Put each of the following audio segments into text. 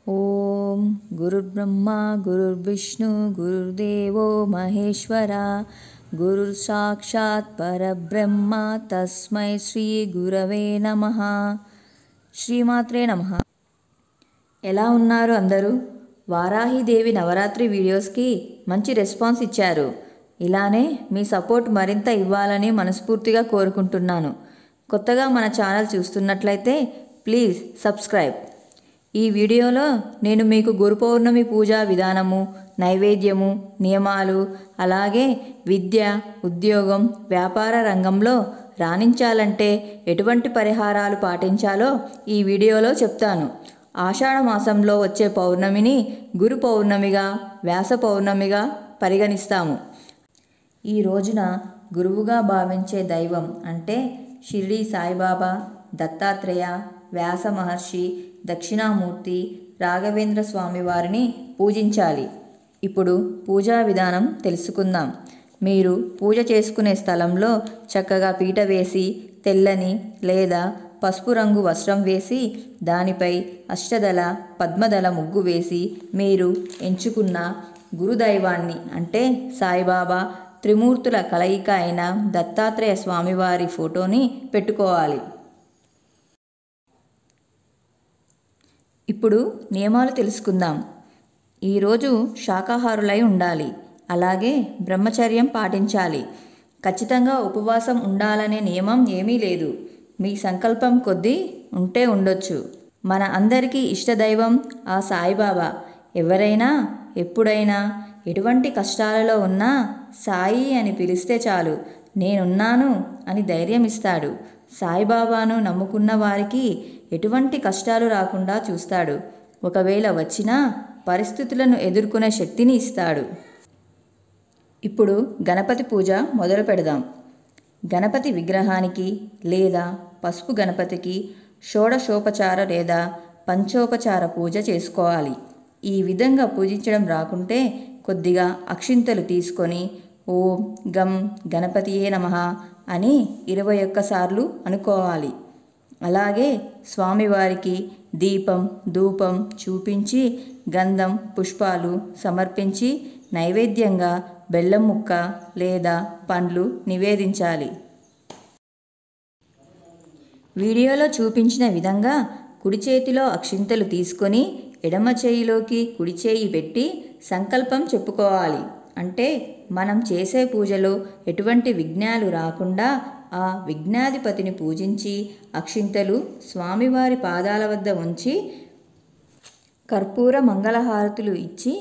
ఓం గురుర్బ్రహ్మ గురుర్విష్ణు గురుర్దేవో మహేశ్వర గురుర్ సాక్షాత్ పరబ్రహ్మ తస్మై శ్రీ గురవే నమః. శ్రీమాత్రే నమః. ఎలా ఉన్నారు అందరూ? వారాహిదేవి నవరాత్రి వీడియోస్కి మంచి రెస్పాన్స్ ఇచ్చారు. ఇలానే మీ సపోర్ట్ మరింత ఇవ్వాలని మనస్ఫూర్తిగా కోరుకుంటున్నాను. కొత్తగా మన ఛానల్ చూస్తున్నట్లయితే ప్లీజ్ సబ్స్క్రైబ్. ఈ వీడియోలో నేను మీకు గురు పౌర్ణమి పూజా విధానము, నైవేద్యము, నియమాలు, అలాగే విద్య, ఉద్యోగం, వ్యాపార రంగంలో రాణించాలంటే ఎటువంటి పరిహారాలు పాటించాలో ఈ వీడియోలో చెప్తాను. ఆషాఢ మాసంలో వచ్చే పౌర్ణమిని గురు పౌర్ణమిగా, వ్యాస పౌర్ణమిగా పరిగణిస్తాము. ఈ రోజున గురువుగా భావించే దైవం అంటే షిరిడి సాయిబాబా, దత్తాత్రేయ, వ్యాస మహర్షి, దక్షిణామూర్తి, రాఘవేంద్ర స్వామి వారిని పూజించాలి. ఇప్పుడు పూజా విధానం తెలుసుకుందాం. మీరు పూజ చేసుకునే స్థలంలో చక్కగా పీట వేసి తెల్లని లేదా పసుపు రంగు వస్త్రం వేసి దానిపై అష్టదళ పద్మదళ ముగ్గు వేసి మీరు ఎంచుకున్న గురుదైవాన్ని అంటే సాయిబాబా, త్రిమూర్తుల కలయిక అయిన దత్తాత్రేయ స్వామివారి ఫోటోని పెట్టుకోవాలి. ఇప్పుడు నియమాలు తెలుసుకుందాం. ఈరోజు శాకాహారులై ఉండాలి. అలాగే బ్రహ్మచర్యం పాటించాలి. ఖచ్చితంగా ఉపవాసం ఉండాలనే నియమం ఏమీ లేదు. మీ సంకల్పం కొద్దీ ఉంటే ఉండొచ్చు. మన అందరికీ ఇష్టదైవం ఆ సాయిబాబా. ఎవరైనా ఎప్పుడైనా ఎటువంటి కష్టాలలో ఉన్నా సాయి అని పిలిస్తే చాలు, నేనున్నాను అని ధైర్యం ఇస్తాడు. సాయిబాబాను నమ్ముకున్న వారికి ఎటువంటి కష్టాలు రాకుండా చూస్తాడు. ఒకవేళ వచ్చినా పరిస్థితులను ఎదుర్కొనే శక్తిని ఇస్తాడు. ఇప్పుడు గణపతి పూజ మొదలు పెడదాం. గణపతి విగ్రహానికి లేదా పసుపు గణపతికి షోడశోపచార లేదా పంచోపచార పూజ చేసుకోవాలి. ఈ విధంగా పూజించడం రాకుంటే కొద్దిగా అక్షింతలు తీసుకొని ఓం గం గణపతియే నమః అని 21 సార్లు అనుకోవాలి. అలాగే స్వామివారికి దీపం ధూపం చూపించి గంధం పుష్పాలు సమర్పించి నైవేద్యంగా బెల్లం ముక్క లేదా పండ్లు నివేదించాలి. వీడియోలో చూపించిన విధంగా కుడి చేతిలో అక్షింతలు తీసుకొని ఎడమ చేయిలోకి కుడి చేయి పెట్టి సంకల్పం చెప్పుకోవాలి. అంటే మనం చేసే పూజలో ఎటువంటి విఘ్నాలు రాకుండా ఆ విఘ్నాధిపతిని పూజించి అక్షింతలు స్వామివారి పాదాల వద్ద ఉంచి కర్పూర మంగళహారతులు ఇచ్చి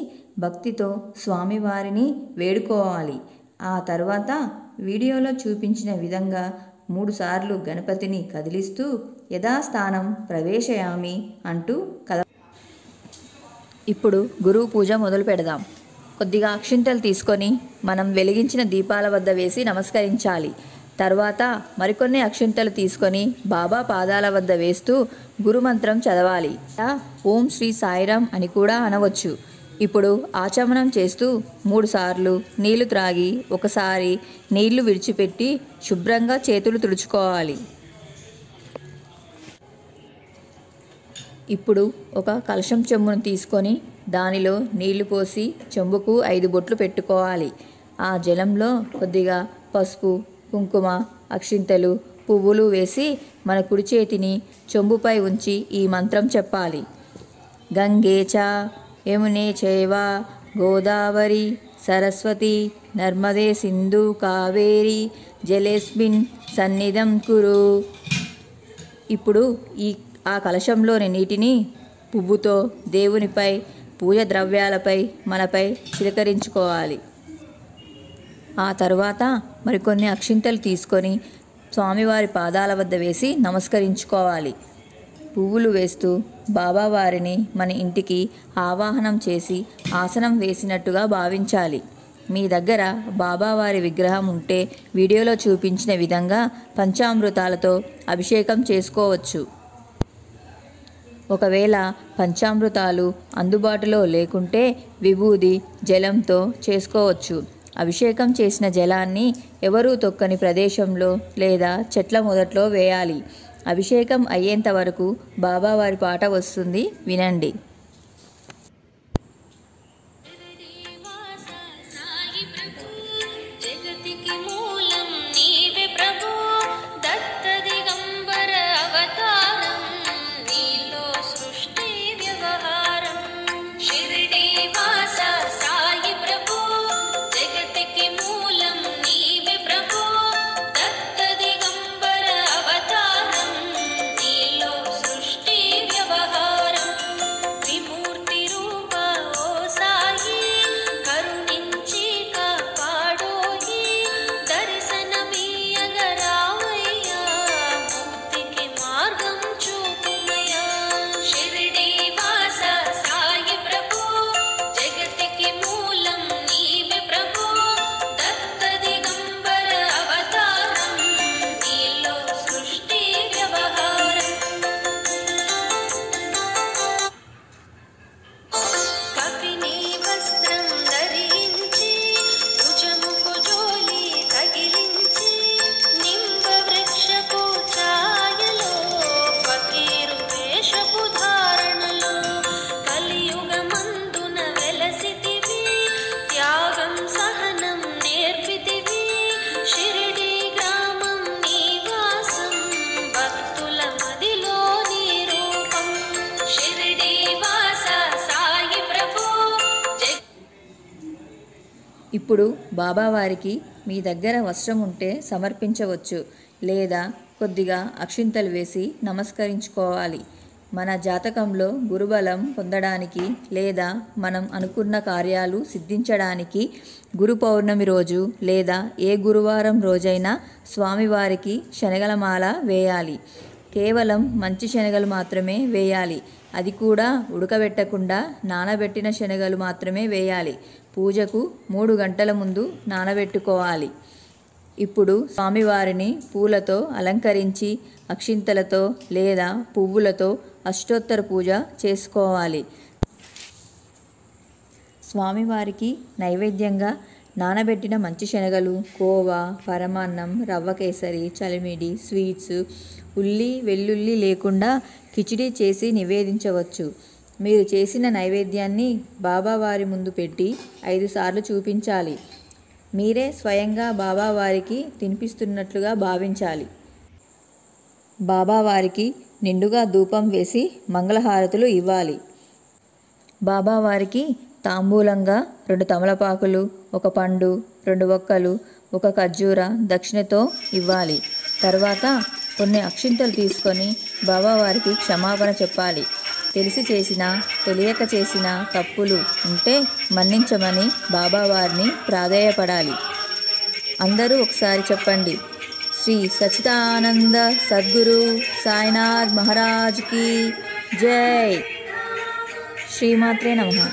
భక్తితో స్వామివారిని వేడుకోవాలి. ఆ తర్వాత వీడియోలో చూపించిన విధంగా 3 సార్లు గణపతిని కదిలిస్తూ యథాస్థానం ప్రవేశయామి అంటూ ఇప్పుడు గురువు పూజ మొదలు పెడదాం. కొద్దిగా అక్షింతలు తీసుకొని మనం వెలిగించిన దీపాల వద్ద వేసి నమస్కరించాలి. తర్వాత మరికొన్ని అక్షింతలు తీసుకొని బాబా పాదాల వద్ద వేస్తూ గురుమంత్రం చదవాలి. ఓం శ్రీ సాయిరాం అని కూడా అనవచ్చు. ఇప్పుడు ఆచమనం చేస్తూ 3 సార్లు నీళ్లు త్రాగి ఒకసారి నీళ్లు విడిచిపెట్టి శుభ్రంగా చేతులు తుడుచుకోవాలి. ఇప్పుడు ఒక కలశం చెంబును తీసుకొని దానిలో నీళ్లు పోసి చెంబుకు 5 బొట్లు పెట్టుకోవాలి. ఆ జలంలో కొద్దిగా పసుపు కుంకుమ అక్షింతలు పువ్వులు వేసి మన కుడి చేతిని చెంబుపై ఉంచి ఈ మంత్రం చెప్పాలి. గంగే చ యమునే చైవ గోదావరి సరస్వతి నర్మదే సింధు కావేరి జలేస్మిన్ సన్నిధం కురు. ఇప్పుడు ఆ కలశంలోని నీటిని పువ్వుతో దేవునిపై పూజ ద్రవ్యాలపై మనపై చిలకరించుకోవాలి. ఆ తర్వాత మరికొన్ని అక్షింతలు తీసుకొని స్వామివారి పాదాల వద్ద వేసి నమస్కరించుకోవాలి. పువ్వులు వేస్తూ బాబావారిని మన ఇంటికి ఆవాహనం చేసి ఆసనం వేసినట్టుగా భావించాలి. మీ దగ్గర బాబావారి విగ్రహం ఉంటే వీడియోలో చూపించిన విధంగా పంచామృతాలతో అభిషేకం చేసుకోవచ్చు. ఒకవేళ పంచామృతాలు అందుబాటులో లేకుంటే విభూది జలంతో చేసుకోవచ్చు. అభిషేకం చేసిన జలాన్ని ఎవరూ తొక్కని ప్రదేశంలో లేదా చెట్ల మొదట్లో వేయాలి. అభిషేకం అయ్యేంత వరకు బాబావారి పాట వస్తుంది, వినండి. ఇప్పుడు బాబావారికి మీ దగ్గర వస్త్రం ఉంటే సమర్పించవచ్చు, లేదా కొద్దిగా అక్షింతలు వేసి నమస్కరించుకోవాలి. మన జాతకంలో గురుబలం పొందడానికి లేదా మనం అనుకున్న కార్యాలు సిద్ధించడానికి గురు పౌర్ణమి రోజు లేదా ఏ గురువారం రోజైనా స్వామివారికి శనగల మాల వేయాలి. కేవలం మంచి శనగలు మాత్రమే వేయాలి. అది కూడా ఉడకబెట్టకుండా నానబెట్టిన శనగలు మాత్రమే వేయాలి. పూజకు 3 గంటల ముందు నానబెట్టుకోవాలి. ఇప్పుడు స్వామివారిని పూలతో అలంకరించి అక్షింతలతో లేదా పువ్వులతో అష్టోత్తర పూజ చేసుకోవాలి. స్వామివారికి నైవేద్యంగా నానబెట్టిన మంచి శనగలు, కోవా, పరమాన్నం, రవ్వ కేసరి, చలిమిడి, స్వీట్స్, ఉల్లి వెల్లుల్లి లేకుండా కిచిడి చేసి నివేదించవచ్చు. మీరు చేసిన నైవేద్యాన్ని బాబావారి ముందు పెట్టి 5 సార్లు చూపించాలి. మీరే స్వయంగా బాబావారికి తినిపిస్తున్నట్లుగా భావించాలి. బాబావారికి నిండుగా ధూపం వేసి మంగళహారతులు ఇవ్వాలి. బాబావారికి తాంబూలంగా 2 తమలపాకులు, 1 పండు, 2 ఒక్కలు, 1 ఖర్జూర దక్షిణతో ఇవ్వాలి. తర్వాత కొన్ని అక్షింతలు తీసుకొని బాబావారికి క్షమాపణ చెప్పాలి. తెలిసి చేసినా తెలియక చేసిన తప్పులు ఉంటే మన్నించమని బాబావారిని ప్రాధేయపడాలి. అందరూ ఒకసారి చెప్పండి. శ్రీ సచ్చిదానంద సద్గురు సాయినాథ్ మహారాజ్ కి జై. శ్రీమాత్రే నమః.